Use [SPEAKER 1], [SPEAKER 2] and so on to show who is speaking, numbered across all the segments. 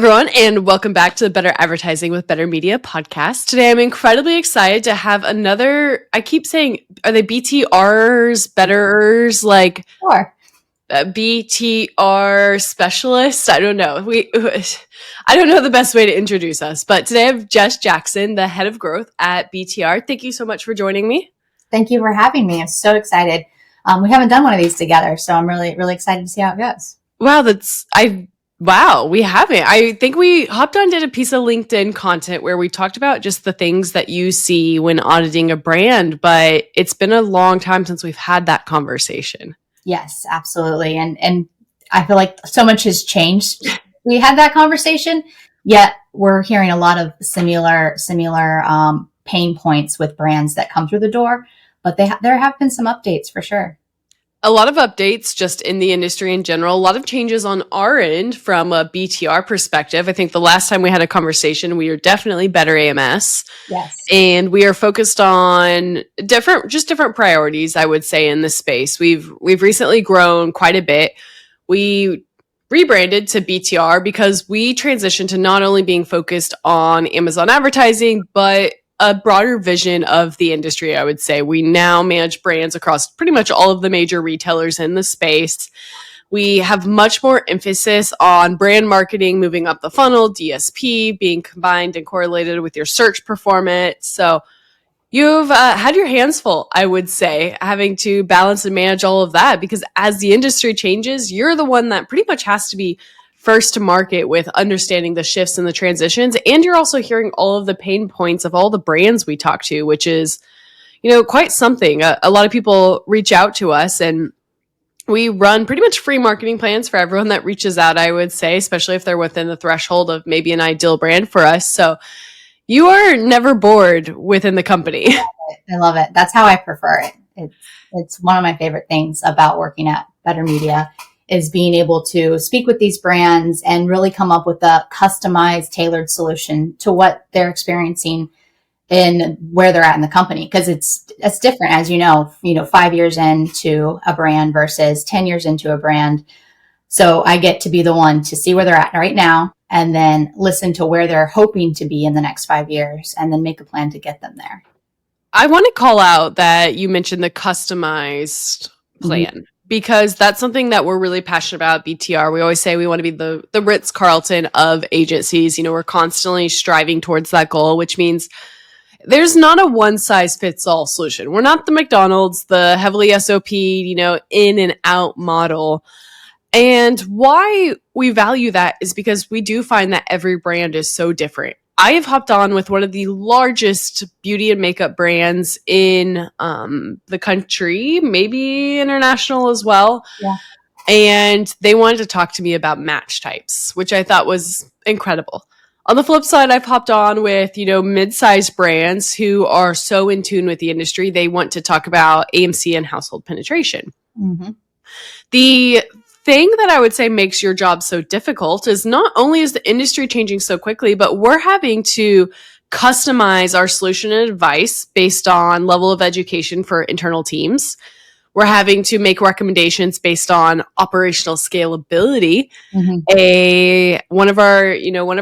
[SPEAKER 1] everyone, and welcome back to the Better Advertising with Better Media podcast. Today, I'm incredibly excited to have another, I keep saying, are they BTRs, Betters, like
[SPEAKER 2] Sure.
[SPEAKER 1] BTR specialist? I don't know. I don't know the best way to introduce us, but today I have Jess Jackson, the head of growth at BTR. Thank you so much for joining me.
[SPEAKER 2] Thank you for having me. I'm so excited. We haven't done one of these together, so I'm really, really excited to see how it goes.
[SPEAKER 1] Wow, we haven't. I think we hopped on, did a piece of LinkedIn content where we talked about just the things that you see when auditing a brand, but it's been a long time since we've had that conversation.
[SPEAKER 2] Yes, absolutely. And I feel like so much has changed. We had that conversation, yet we're hearing a lot of similar pain points with brands that come through the door, but there have been some updates for sure.
[SPEAKER 1] A lot of updates just in the industry in general, a lot of changes on our end from a BTR perspective. I think the last time we had a conversation, we were definitely better AMS.
[SPEAKER 2] Yes.
[SPEAKER 1] And we are focused on different priorities, I would say, in this space. We've recently grown quite a bit. We rebranded to BTR because we transitioned to not only being focused on Amazon advertising, but a broader vision of the industry, I would say. We now manage brands across pretty much all of the major retailers in the space. We have much more emphasis on brand marketing, moving up the funnel, DSP being combined and correlated with your search performance. So you've had your hands full, I would say, having to balance and manage all of that, because as the industry changes, you're the one that pretty much has to be first to market with understanding the shifts and the transitions. And you're also hearing all of the pain points of all the brands we talk to, which is, quite something. A lot of people reach out to us, and we run pretty much free marketing plans for everyone that reaches out, I would say, especially if they're within the threshold of maybe an ideal brand for us. So you are never bored within the company.
[SPEAKER 2] I love it. That's how I prefer it. It's one of my favorite things about working at Better Media is being able to speak with these brands and really come up with a customized, tailored solution to what they're experiencing and where they're at in the company. Because it's different, as you know, 5 years into a brand versus 10 years into a brand. So I get to be the one to see where they're at right now and then listen to where they're hoping to be in the next 5 years and then make a plan to get them there.
[SPEAKER 1] I want to call out that you mentioned the customized plan. Mm-hmm. Because that's something that we're really passionate about at BTR. We always say we want to be the Ritz-Carlton of agencies. We're constantly striving towards that goal, which means there's not a one-size-fits-all solution. We're not the McDonald's, the heavily SOP, in and out model. And why we value that is because we do find that every brand is so different. I have hopped on with one of the largest beauty and makeup brands in the country, maybe international as well.
[SPEAKER 2] Yeah.
[SPEAKER 1] And they wanted to talk to me about match types, which I thought was incredible. On the flip side, I've hopped on with, mid-sized brands who are so in tune with the industry. They want to talk about AMC and household penetration.
[SPEAKER 2] Mm-hmm.
[SPEAKER 1] The thing that I would say makes your job so difficult is not only is the industry changing so quickly, but we're having to customize our solution and advice based on level of education for internal teams. We're having to make recommendations based on operational scalability. Mm-hmm. One of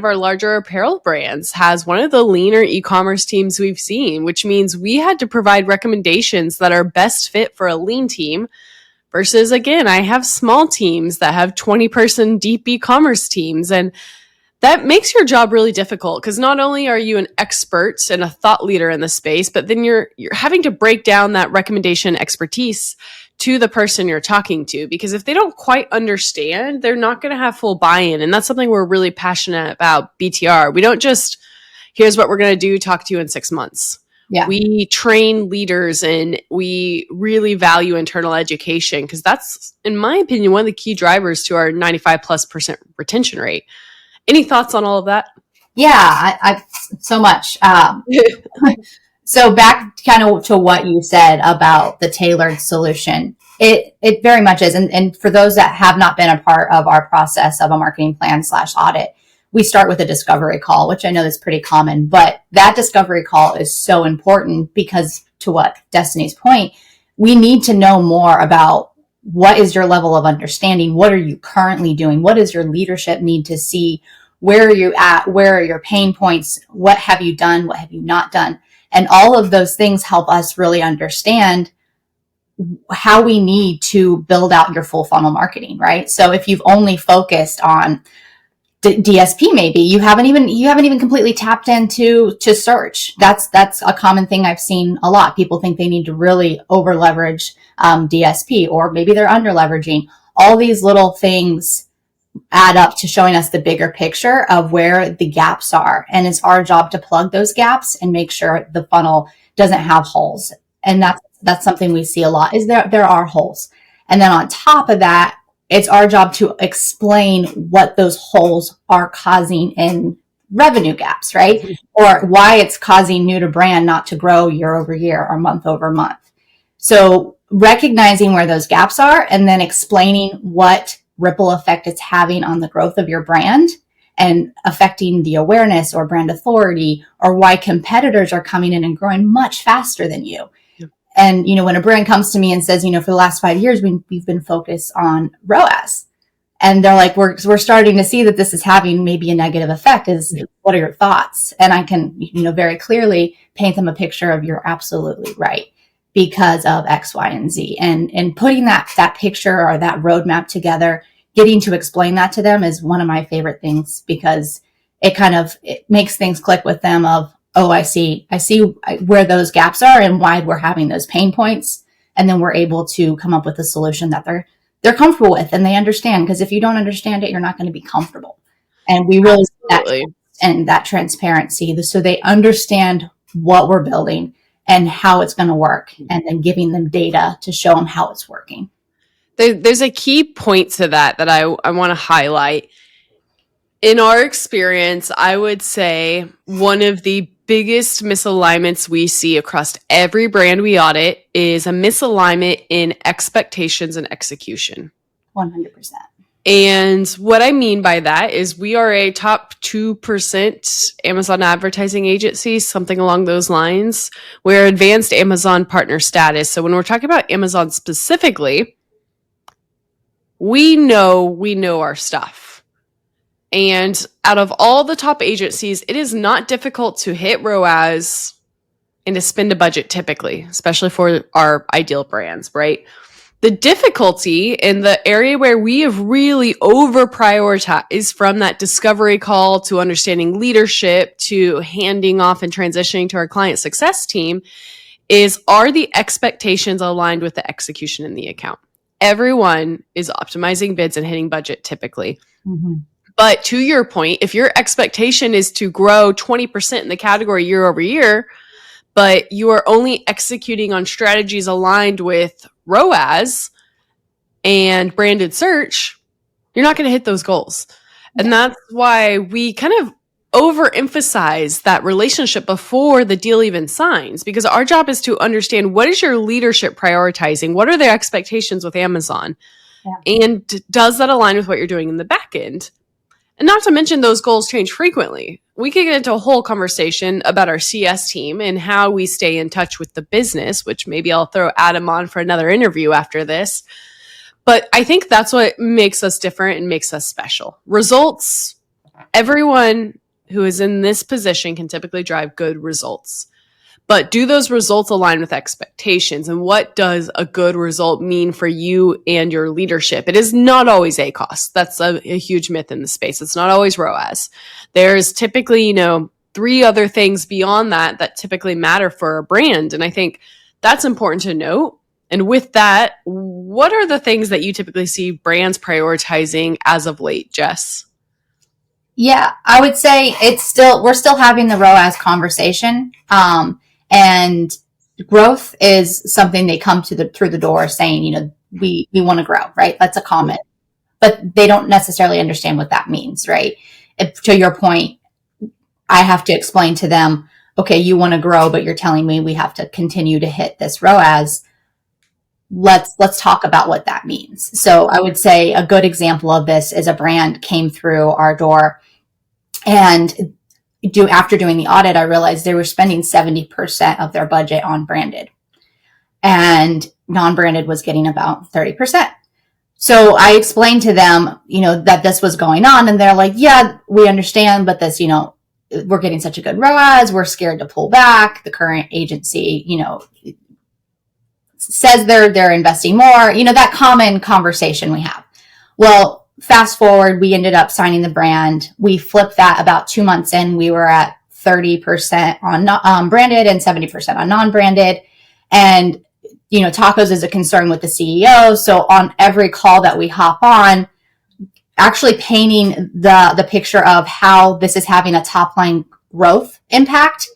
[SPEAKER 1] our larger apparel brands has one of the leaner e-commerce teams we've seen, which means we had to provide recommendations that are best fit for a lean team. Versus, again, I have small teams that have 20-person deep e-commerce teams. And that makes your job really difficult because not only are you an expert and a thought leader in the space, but then you're having to break down that recommendation expertise to the person you're talking to. Because if they don't quite understand, they're not going to have full buy-in. And that's something we're really passionate about BTR. We don't just, here's what we're going to do, talk to you in 6 months.
[SPEAKER 2] Yeah.
[SPEAKER 1] We train leaders and we really value internal education because that's, in my opinion, one of the key drivers to our 95+% retention rate. Any thoughts on all of that?
[SPEAKER 2] Yeah, I so much. So back kind of to what you said about the tailored solution. It very much is. And for those that have not been a part of our process of a marketing plan / audit, we start with a discovery call, which I know is pretty common, but that discovery call is so important because, to what Destiny's point, we need to know more about what is your level of understanding? What are you currently doing? What does your leadership need to see? where are you at? Where are your pain points? What have you done? What have you not done? And all of those things help us really understand how we need to build out your full funnel marketing, right? So if you've only focused on DSP, maybe you haven't even completely tapped into search. That's a common thing I've seen a lot. People think they need to really over leverage DSP, or maybe they're under leveraging. All these little things add up to showing us the bigger picture of where the gaps are. And it's our job to plug those gaps and make sure the funnel doesn't have holes. And that's something we see a lot, is there are holes. And then on top of that, it's our job to explain what those holes are causing in revenue gaps, right? Or why it's causing new to brand not to grow year over year or month over month. So recognizing where those gaps are and then explaining what ripple effect it's having on the growth of your brand and affecting the awareness or brand authority, or why competitors are coming in and growing much faster than you. And, when a brand comes to me and says, for the last 5 years, we've been focused on ROAS, and they're like, we're starting to see that this is having maybe a negative effect. What are your thoughts? And I can, very clearly paint them a picture of, you're absolutely right, because of X, Y, and Z. And putting that picture or that roadmap together, getting to explain that to them is one of my favorite things, because it makes things click with them of, oh, I see where those gaps are and why we're having those pain points. And then we're able to come up with a solution that they're comfortable with and they understand. Because if you don't understand it, you're not going to be comfortable. And we really that transparency, so they understand what we're building and how it's going to work, and then giving them data to show them how it's working.
[SPEAKER 1] There's a key point to that I want to highlight. In our experience, I would say one of the biggest misalignments we see across every brand we audit is a misalignment in expectations and execution.
[SPEAKER 2] 100%.
[SPEAKER 1] And what I mean by that is we are a top 2% Amazon advertising agency, something along those lines. We're advanced Amazon partner status. So when we're talking about Amazon specifically, we know our stuff. And out of all the top agencies, it is not difficult to hit ROAS and to spend a budget typically, especially for our ideal brands, right? The difficulty in the area where we have really over prioritized, from that discovery call to understanding leadership to handing off and transitioning to our client success team, are the expectations aligned with the execution in the account? Everyone is optimizing bids and hitting budget typically. Mm-hmm. But to your point, if your expectation is to grow 20% in the category year over year, but you are only executing on strategies aligned with ROAS and branded search, you're not going to hit those goals. And that's why we kind of overemphasize that relationship before the deal even signs, because our job is to understand, what is your leadership prioritizing? What are their expectations with Amazon? Yeah. And does that align with what you're doing in the back end? And not to mention, those goals change frequently. We could get into a whole conversation about our CS team and how we stay in touch with the business, which maybe I'll throw Adam on for another interview after this. But I think that's what makes us different and makes us special. Results, everyone who is in this position can typically drive good results. But do those results align with expectations? And what does a good result mean for you and your leadership? It is not always ACoS. That's a huge myth in the space. It's not always ROAS. There's typically, 3 other things beyond that typically matter for a brand. And I think that's important to note. And with that, what are the things that you typically see brands prioritizing as of late, Jess?
[SPEAKER 2] Yeah, I would say we're still having the ROAS conversation. And growth is something they come through the door saying, we want to grow, right? That's a comment, but they don't necessarily understand what that means, right? To your point, I have to explain to them, okay, you want to grow, but you're telling me we have to continue to hit this ROAS. Let's talk about what that means. So I would say a good example of this is a brand came through our door, and after doing the audit, I realized they were spending 70% of their budget on branded, and non-branded was getting about 30%. So I explained to them, that this was going on, and they're like, yeah, we understand, but this, we're getting such a good ROAS. We're scared to pull back. The current agency, says they're investing more, that common conversation we have. Well, fast forward, we ended up signing the brand. We flipped that about 2 months in. We were at 30% on branded and 70% on non-branded. And, tacos is a concern with the CEO. So on every call that we hop on, actually painting the picture of how this is having a top line growth impact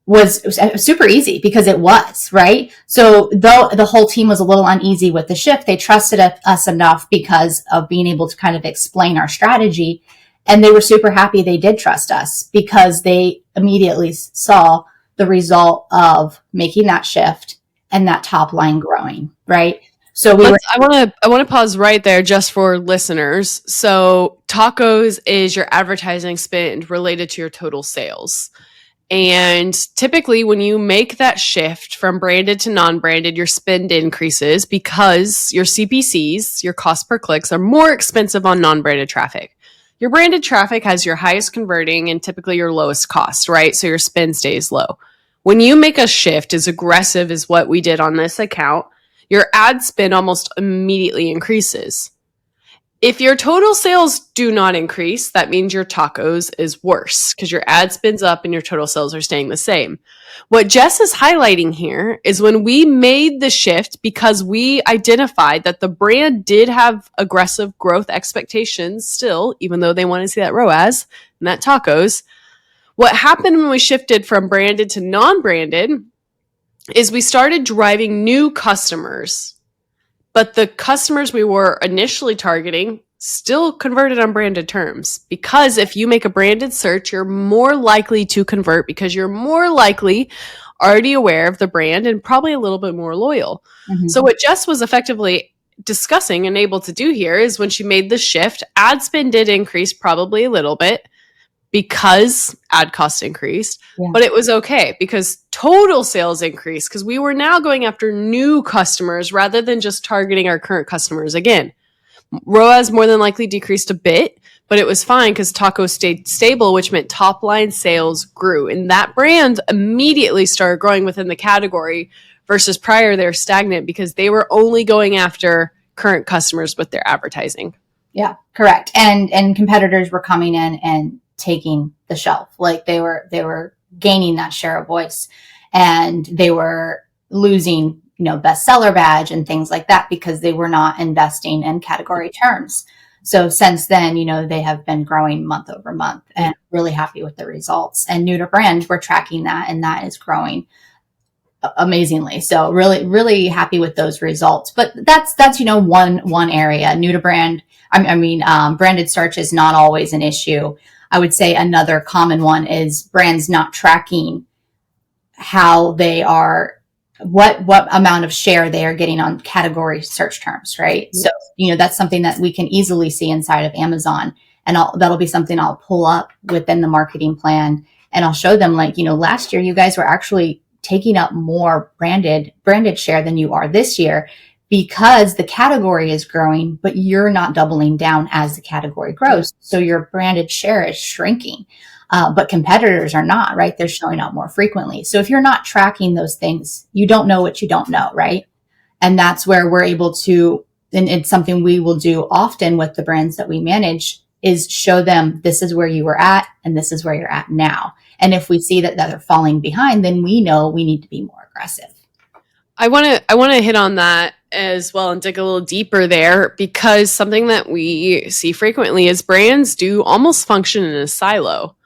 [SPEAKER 2] was super easy, because it was, right? So though the whole team was a little uneasy with the shift, they trusted us enough because of being able to kind of explain our strategy. And they were super happy they did trust us, because they immediately saw the result of making that shift and that top line growing, right? So
[SPEAKER 1] I want to pause right there just for listeners. So tacos is your advertising spend related to your total sales. And typically when you make that shift from branded to non-branded, your spend increases because your CPCs, your cost per clicks, are more expensive on non-branded traffic. Your branded traffic has your highest converting and typically your lowest cost, right? So your spend stays low. When you make a shift as aggressive as what we did on this account, your ad spend almost immediately increases. If your total sales do not increase, that means your tacos is worse, because your ad spends up and your total sales are staying the same. What Jess is highlighting here is when we made the shift, because we identified that the brand did have aggressive growth expectations still, even though they want to see that ROAS and that tacos. What happened when we shifted from branded to non-branded is we started driving new customers. But the customers we were initially targeting still converted on branded terms, because if you make a branded search, you're more likely to convert because you're more likely already aware of the brand and probably a little bit more loyal. Mm-hmm. So what Jess was effectively discussing and able to do here is when she made the shift, ad spend did increase probably a little bit because ad costs increased, but it was okay because total sales increased because we were now going after new customers rather than just targeting our current customers again. ROAS more than likely decreased a bit, but it was fine because tacos stayed stable, which meant top line sales grew. And that brand immediately started growing within the category versus prior they're stagnant because they were only going after current customers with their advertising.
[SPEAKER 2] Yeah, correct. And competitors were coming in and taking the shelf. Like they were gaining that share of voice, and they were losing, bestseller badge and things like that because they were not investing in category terms. So since then, they have been growing month over month and really happy with the results. And new to brand, we're tracking that, and that is growing amazingly. So really, really happy with those results. But that's one area. New to brand, branded search is not always an issue. I would say another common one is brands not tracking how they are, what amount of share they are getting on category search terms, right? So, that's something that we can easily see inside of Amazon. And that'll be something I'll pull up within the marketing plan. And I'll show them last year, you guys were actually taking up more branded share than you are this year, because the category is growing, but you're not doubling down as the category grows. So your branded share is shrinking, but competitors are not, right? They're showing up more frequently. So if you're not tracking those things, you don't know what you don't know, right? And that's where we're able to, and it's something we will do often with the brands that we manage, is show them this is where you were at and this is where you're at now. And if we see that they're falling behind, then we know we need to be more aggressive.
[SPEAKER 1] I want to hit on that as well and dig a little deeper there, because something that we see frequently is brands do almost function in a silo.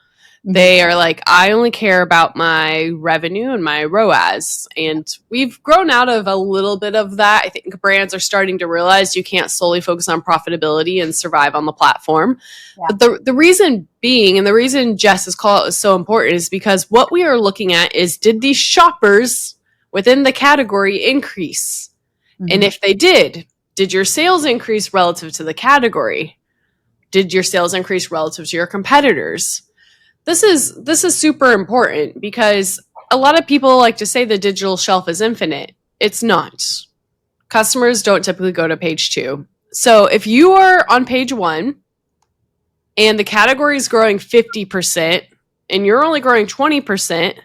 [SPEAKER 1] Mm-hmm. They are like, I only care about my revenue and my ROAS. And we've grown out of a little bit of that. I think brands are starting to realize you can't solely focus on profitability and survive on the platform. Yeah. But the reason being, and the reason Jess's call is so important, is because what we are looking at is, did these shoppers within the category increase? Mm-hmm. And if they did your sales increase relative to the category? Did your sales increase relative to your competitors? This is super important, because a lot of people like to say the digital shelf is infinite. It's not. Customers don't typically go to page 2. So if you are on page 1 and the category is growing 50% and you're only growing 20%,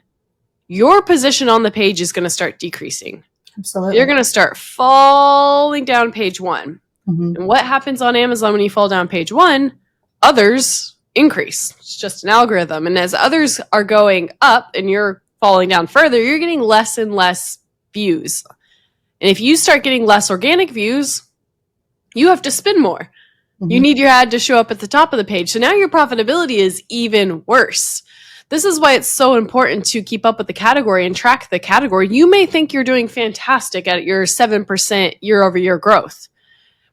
[SPEAKER 1] your position on the page is going to start decreasing.
[SPEAKER 2] Absolutely.
[SPEAKER 1] You're going to start falling down page 1.
[SPEAKER 2] Mm-hmm.
[SPEAKER 1] And what happens on Amazon when you fall down page 1? Others increase. It's just an algorithm. And as others are going up and you're falling down further, you're getting less and less views. And if you start getting less organic views, you have to spend more. Mm-hmm. You need your ad to show up at the top of the page. So now your profitability is even worse. This is why it's so important to keep up with the category and track the category. You may think you're doing fantastic at your 7% year over year growth.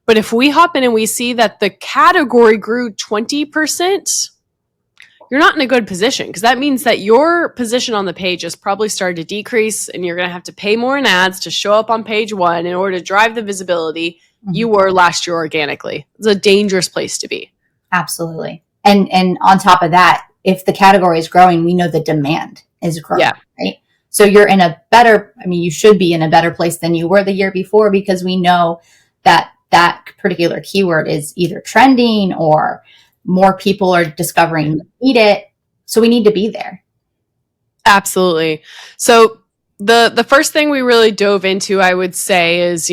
[SPEAKER 1] But if we hop in and we see that the category grew 20%, you're not in a good position, because that means that your position on the page has probably started to decrease and you're going to have to pay more in ads to show up on page 1 in order to drive the visibility you were last year organically. It's a dangerous place to be.
[SPEAKER 2] Absolutely. And on top of that, if the category is growing, we know the demand is growing, right? So you're in a better, you should be in a better place than you were the year before, because we know that that particular keyword is either trending or more people are discovering need it. So we need to be there.
[SPEAKER 1] Absolutely. So the first thing we really dove into, I would say, is,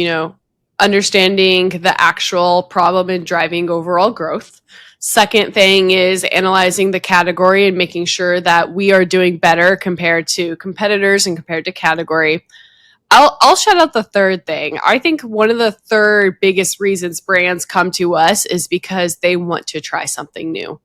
[SPEAKER 1] understanding the actual problem in driving overall growth. Second thing is analyzing the category and making sure that we are doing better compared to competitors and compared to category. I'll shout out the third thing. I think one of the third biggest reasons brands come to us is because they want to try something new.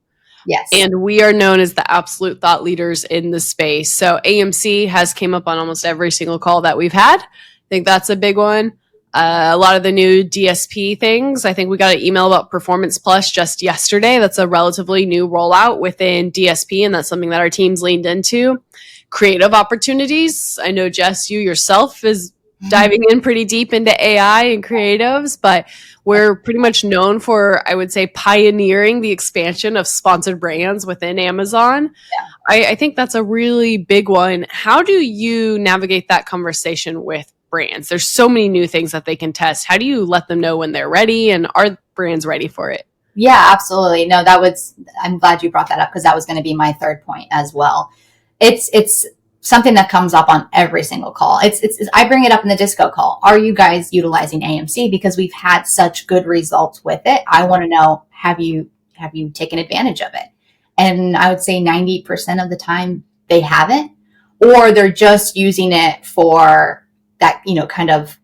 [SPEAKER 2] Yes.
[SPEAKER 1] And we are known as the absolute thought leaders in the space. So AMC has came up on almost every single call that we've had. I think that's a big one. A lot of the new DSP things. I think we got an email about Performance Plus just yesterday. That's a relatively new rollout within DSP, and that's something that our teams leaned into. Creative opportunities. I know, Jess, you yourself is diving in pretty deep into AI and creatives, but we're pretty much known for, I would say, pioneering the expansion of sponsored brands within Amazon. Yeah. I think that's a really big one. How do you navigate that conversation with brands? There's so many new things that they can test. How do you let them know when they're ready, and are brands ready for it?
[SPEAKER 2] Yeah, absolutely. No, I'm glad you brought that up, because that was going to be my third point as well. It's something that comes up on every single call. I bring it up in the disco call. Are you guys utilizing AMC? Because we've had such good results with it. I want to know, have you taken advantage of it? And I would say 90% of the time they haven't, or they're just using it for that, kind of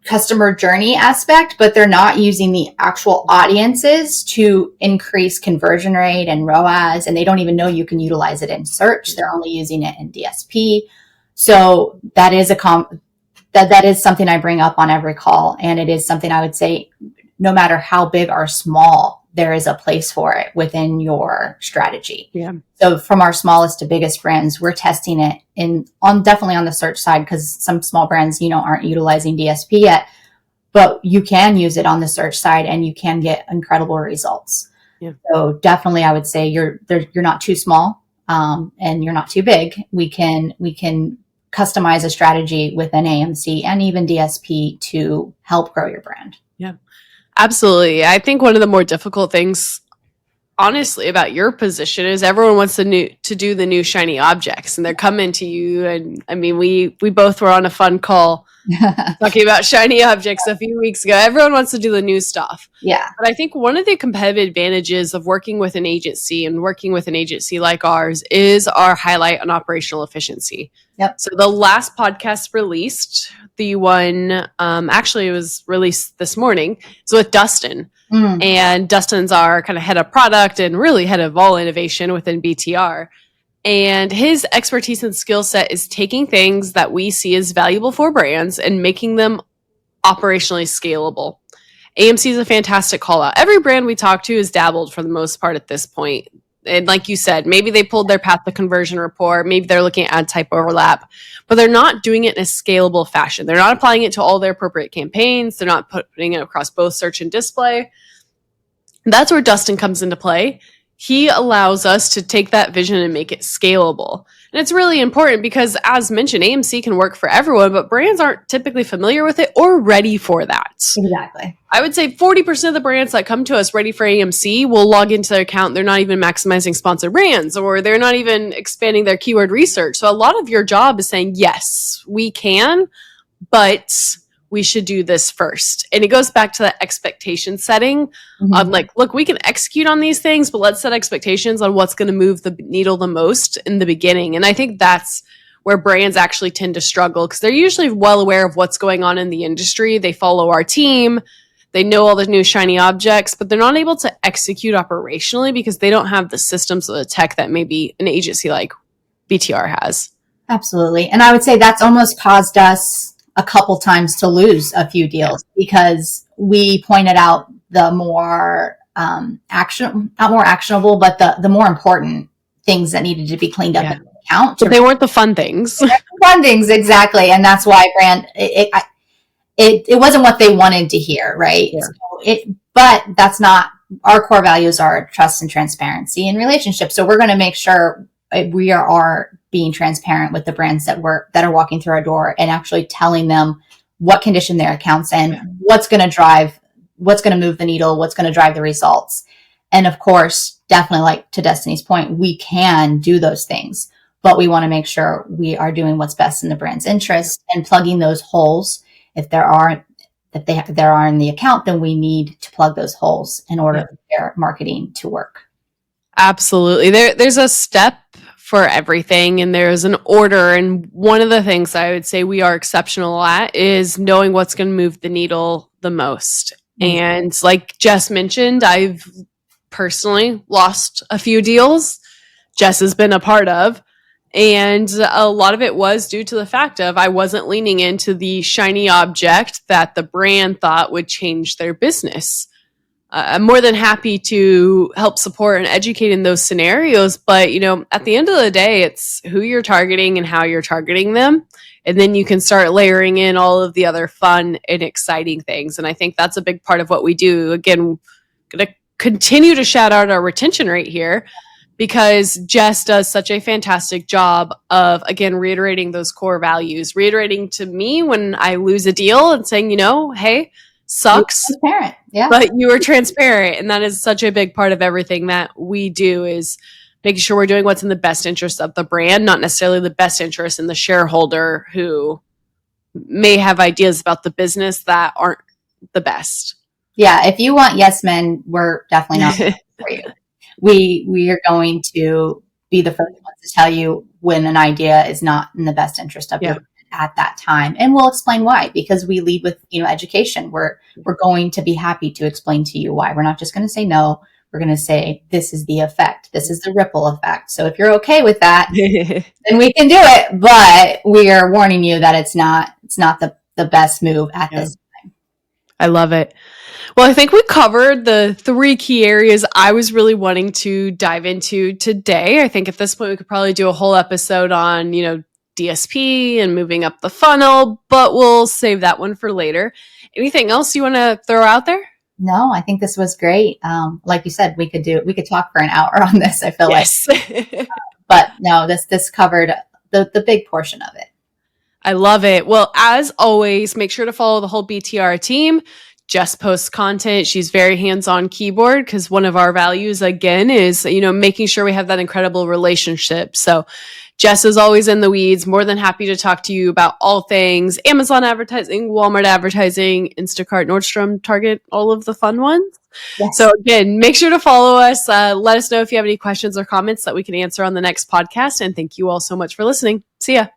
[SPEAKER 2] customer journey aspect, but they're not using the actual audiences to increase conversion rate and ROAS, and they don't even know you can utilize it in search. They're only using it in DSP. So that is that is something I bring up on every call, and it is something I would say, no matter how big or small, there is a place for it within your strategy. Yeah. So from our smallest to biggest brands, we're testing it definitely on the search side, because some small brands, aren't utilizing DSP yet, but you can use it on the search side and you can get incredible results. Yeah. So definitely I would say you're not too small, and you're not too big. We can customize a strategy within AMC and even DSP to help grow your brand.
[SPEAKER 1] Yeah. Absolutely. I think one of the more difficult things, honestly, about your position is everyone wants to do the new shiny objects, and they're coming to you. And we both were on a fun call talking about shiny objects a few weeks ago. Everyone wants to do the new stuff.
[SPEAKER 2] Yeah.
[SPEAKER 1] But I think one of the competitive advantages of working with an agency like ours is our highlight on operational efficiency.
[SPEAKER 2] Yep.
[SPEAKER 1] So the last podcast released, the one, actually it was released this morning, is with Dustin. And Dustin's our kind of head of product and really head of all innovation within BTR. And his expertise and skill set is taking things that we see as valuable for brands and making them operationally scalable. AMC is a fantastic call out. Every brand we talk to is dabbled for the most part at this point. And like you said, maybe they pulled their path to conversion report. Maybe they're looking at ad type overlap, but they're not doing it in a scalable fashion. They're not applying it to all their appropriate campaigns. They're not putting it across both search and display. That's where Dustin comes into play. He allows us to take that vision and make it scalable. And it's really important because, as mentioned, AMC can work for everyone, but brands aren't typically familiar with it or ready for that.
[SPEAKER 2] Exactly.
[SPEAKER 1] I would say 40% of the brands that come to us ready for AMC will log into their account. They're not even maximizing sponsored brands, or they're not even expanding their keyword research. So a lot of your job is saying, yes, we can, but we should do this first. And it goes back to that expectation setting of like, look, we can execute on these things, but let's set expectations on what's going to move the needle the most in the beginning. And I think that's where brands actually tend to struggle, because they're usually well aware of what's going on in the industry. They follow our team. They know all the new shiny objects, but they're not able to execute operationally because they don't have the systems or the tech that maybe an agency like BTR has.
[SPEAKER 2] Absolutely. And I would say that's almost caused us a couple times to lose a few deals because we pointed out the more not more actionable, but the more important things that needed to be cleaned up in the account.
[SPEAKER 1] But they weren't the fun things.
[SPEAKER 2] Fun things, exactly. And that's why it wasn't what they wanted to hear, right?
[SPEAKER 1] Yeah.
[SPEAKER 2] So but that's not, our core values are trust and transparency and relationships. So we're going to make sure we are being transparent with the brands that are walking through our door and actually telling them what condition their account's in, what's going to move the needle, what's going to drive the results. And of course, definitely, like to Destiny's point, we can do those things, but we want to make sure we are doing what's best in the brand's interest and plugging those holes. If there are in the account, then we need to plug those holes in order for their marketing to work.
[SPEAKER 1] Absolutely. There's a step for everything, and there's an order. And one of the things I would say we are exceptional at is knowing what's going to move the needle the most. And like Jess mentioned, I've personally lost a few deals Jess has been a part of. And a lot of it was due to the fact of I wasn't leaning into the shiny object that the brand thought would change their business. I'm more than happy to help support and educate in those scenarios. But, at the end of the day, it's who you're targeting and how you're targeting them. And then you can start layering in all of the other fun and exciting things. And I think that's a big part of what we do. Again, going to continue to shout out our retention rate here, because Jess does such a fantastic job of, again, reiterating those core values, reiterating to me when I lose a deal and saying, hey, sucks, but you were transparent. And that is such a big part of everything that we do, is making sure we're doing what's in the best interest of the brand, not necessarily the best interest in the shareholder who may have ideas about the business that aren't the best.
[SPEAKER 2] Yeah. If you want yes men, we're definitely not for you. We are going to be the first ones to tell you when an idea is not in the best interest of you at that time. And we'll explain why, because we lead with, education. We're going to be happy to explain to you why. We're not just going to say no. We're going to say, this is the effect. This is the ripple effect. So if you're okay with that, then we can do it. But we are warning you that it's not the best move at this time.
[SPEAKER 1] I love it. Well, I think we covered the 3 key areas I was really wanting to dive into today. I think at this point we could probably do a whole episode on, DSP and moving up the funnel, but we'll save that one for later. Anything else you want to throw out there?
[SPEAKER 2] No, I think this was great. Like you said, we could talk for an hour on this, I feel like. But no, this covered the big portion of it.
[SPEAKER 1] I love it. Well, as always, make sure to follow the whole BTR team. Jess posts content. She's very hands-on keyboard, because one of our values, again, is, making sure we have that incredible relationship. So Jess is always in the weeds, more than happy to talk to you about all things Amazon advertising, Walmart advertising, Instacart, Nordstrom, Target, all of the fun ones. Yes. So again, make sure to follow us. Let us know if you have any questions or comments that we can answer on the next podcast. And thank you all so much for listening. See ya.